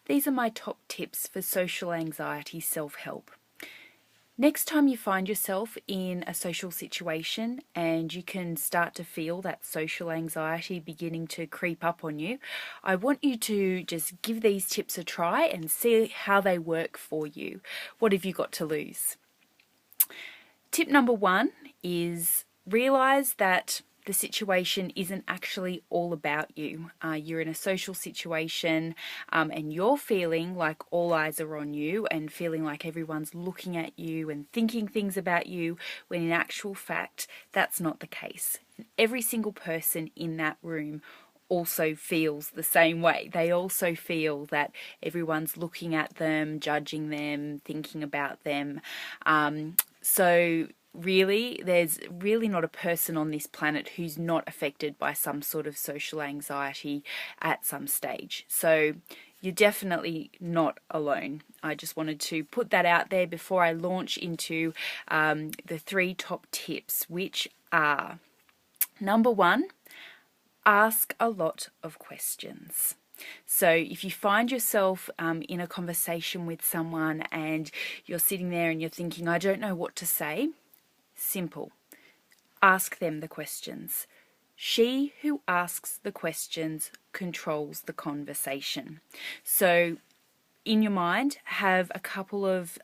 These are my top tips for social anxiety self-help. Next time you find yourself in a social situation and you can start to feel that social anxiety beginning to creep up on you, I want you to just give these tips a try and see how they work for you. What have you got to lose? Tip number 1 is realize that the situation isn't actually all about you. You're in a social situation and you're feeling like all eyes are on you and feeling like everyone's looking at you and thinking things about you, when in actual fact, that's not the case. Every single person in that room also feels the same way. They also feel that everyone's looking at them, judging them, thinking about them. So really, there's really not a person on this planet who's not affected by some sort of social anxiety at some stage. So you're definitely not alone. I just wanted to put that out there before I launch into the 3 top tips, which are: number 1, ask a lot of questions. So if you find yourself in a conversation with someone and you're sitting there and you're thinking, I don't know what to say, simple. Ask them the questions. She who asks the questions controls the conversation. So in your mind, have a couple of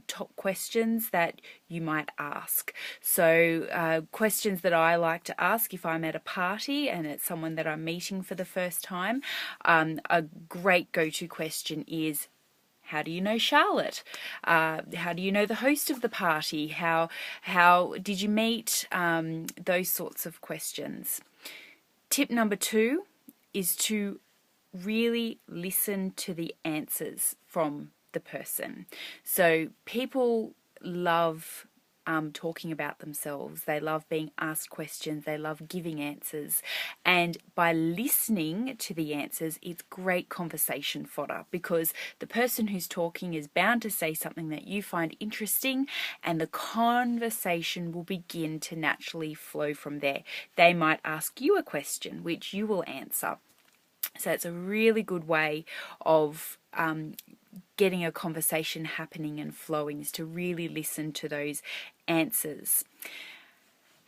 top questions that you might ask. So questions that I like to ask if I'm at a party and it's someone that I'm meeting for the first time, a great go-to question is, how do you know Charlotte? How do you know the host of the party? How did you meet? Those sorts of questions. Tip number 2 is to really listen to the answers from the person. So people love talking about themselves. They love being asked questions. They love giving answers. And by listening to the answers, it's great conversation fodder, because the person who's talking is bound to say something that you find interesting, and the conversation will begin to naturally flow from there. They might ask you a question, which you will answer. So it's a really good way of getting a conversation happening and flowing, is to really listen to those answers.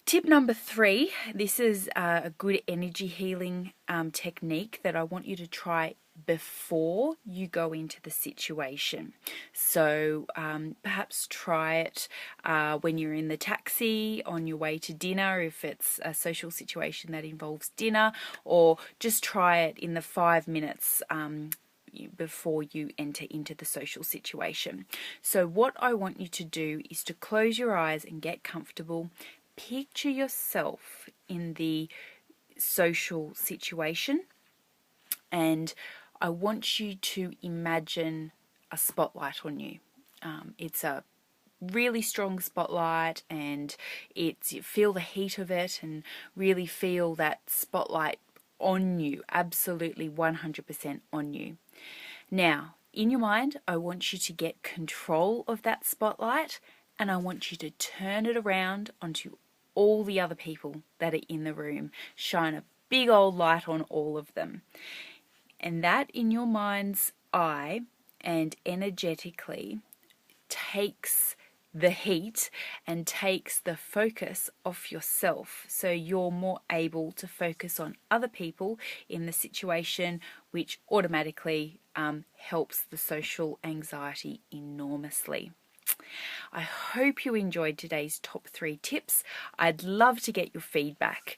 Tip number 3, this is a good energy healing technique that I want you to try before you go into the situation. So perhaps try it when you're in the taxi on your way to dinner, if it's a social situation that involves dinner, or just try it in the 5 minutes before you enter into the social situation. So what I want you to do is to close your eyes and get comfortable. Picture yourself in the social situation, and I want you to imagine a spotlight on you. It's a really strong spotlight, and you feel the heat of it and really feel that spotlight on you, absolutely 100% on you. Now, in your mind, I want you to get control of that spotlight, and I want you to turn it around onto all the other people that are in the room. Shine a big old light on all of them. And that, in your mind's eye and energetically, takes the heat and takes the focus off yourself, so you're more able to focus on other people in the situation, which automatically helps the social anxiety enormously. I hope you enjoyed today's top 3 tips. I'd love to get your feedback.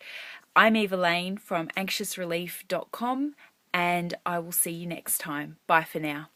I'm Eva Lane from anxiousrelief.com, and I will see you next time. Bye for now.